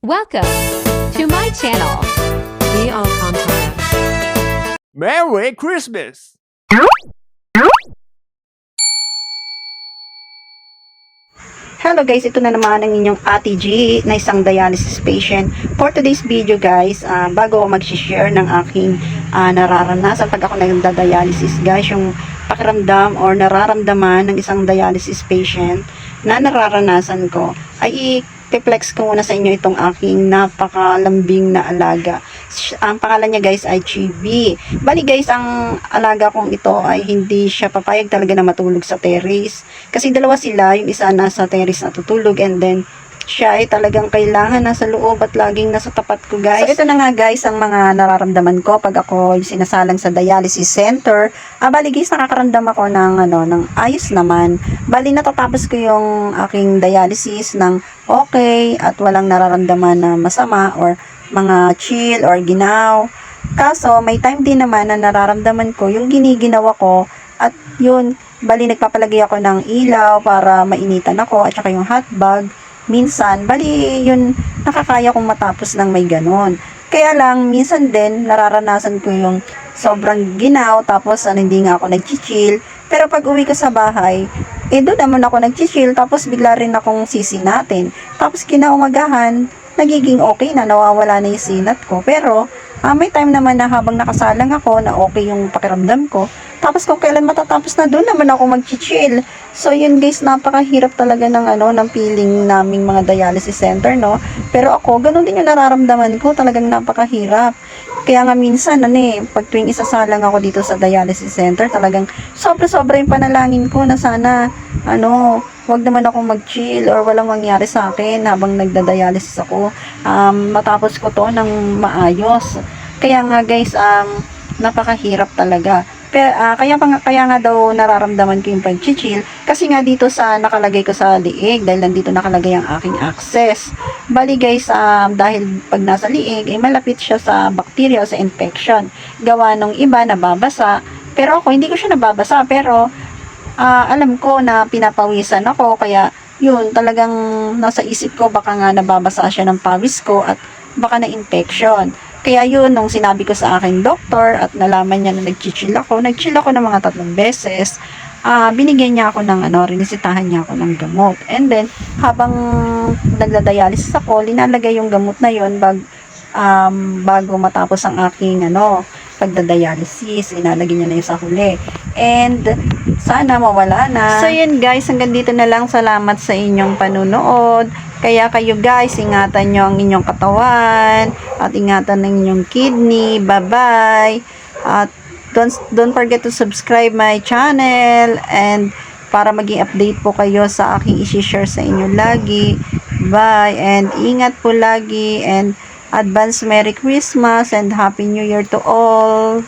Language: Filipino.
Welcome to my channel. Be Alcantara. Merry Christmas! Hello guys, ito na naman ang inyong Ate G na isang dialysis patient. For today's video guys, bago ako mag-share ng aking nararanasan pag ako nagda-dialysis guys, yung pakiramdam or nararamdaman ng isang dialysis patient na nararanasan ko, ay i-flex ko muna sa inyo itong aking napakalambing na alaga. Ang pangalan niya guys ay Chibi. Bali guys, ang alaga kong ito ay hindi siya papayag talaga na matulog sa terrace. Kasi dalawa sila, yung isa nasa terrace natutulog and then siya ay talagang kailangan nasa loob at laging nasa tapat ko guys. So ito na nga guys ang mga nararamdaman ko pag ako sinasalang sa dialysis center. Bali guys, nakakaramdam ako ng ayos naman. Bali natatapos ko yung aking dialysis ng okay at walang nararamdaman na masama or mga chill or ginaw. Kaso may time din naman na nararamdaman ko yung giniginawa ko at yun, bali nagpapalagay ako ng ilaw para mainitan ako at saka yung hotbag. Minsan, bali yun nakakaya kong matapos ng may ganon. Kaya lang, minsan din nararanasan ko yung sobrang ginaw tapos hindi nga ako nag-chill. Pero pag uwi ko sa bahay, doon naman ako nag-chill tapos bigla rin akong sisinatin. Tapos kinaumagahan, nagiging okay na, nawawala na yung sinat ko. Pero, may time naman na habang nakasalang ako, na okay yung pakiramdam ko. Tapos kung kailan matatapos na, doon naman ako mag-chill. So, yun guys, napakahirap talaga ng feeling naming mga dialysis center, no? Pero ako, ganun din yung nararamdaman ko, talagang napakahirap. Kaya nga minsan, pag tuwing isasalang ako dito sa dialysis center, talagang sobra-sobra yung panalangin ko na sana, wag naman ako mag-chill or walang mangyari sa akin habang nagda-dialysis ako. Matapos ko to ng maayos. Kaya nga guys, napakahirap talaga. Pero, kaya nga daw nararamdaman ko yung pag-chill kasi nga dito sa nakalagay ko sa liig dahil nandito nakalagay ang aking access. Bali guys, dahil pag nasa liig ay malapit siya sa bacteria o sa infection. Gawa nung iba nababasa, pero ako hindi ko siya nababasa, pero alam ko na pinapawisan ako, kaya yun, talagang nasa isip ko baka nga nababasa siya ng pawis ko at baka na-infection. Kaya yun, nung sinabi ko sa aking doktor at nalaman niya na nag-chill ako ng mga 3 beses, binigyan niya ako ng rinisitahan niya ako ng gamot. And then, habang nagda-dialysis ako, linalagay yung gamot na yun bago matapos ang aking pagda-dialysis, inalagay niya na yun sa huli. And sana mawala na. So yun guys, hanggang dito na lang. Salamat sa inyong panunood. Kaya kayo guys, ingatan nyo ang inyong katawan at ingatan ng inyong kidney. Bye-bye. At don't forget to subscribe my channel and para maging update po kayo sa aking isi-share sa inyo lagi. Bye and ingat po lagi and advance Merry Christmas and Happy New Year to all.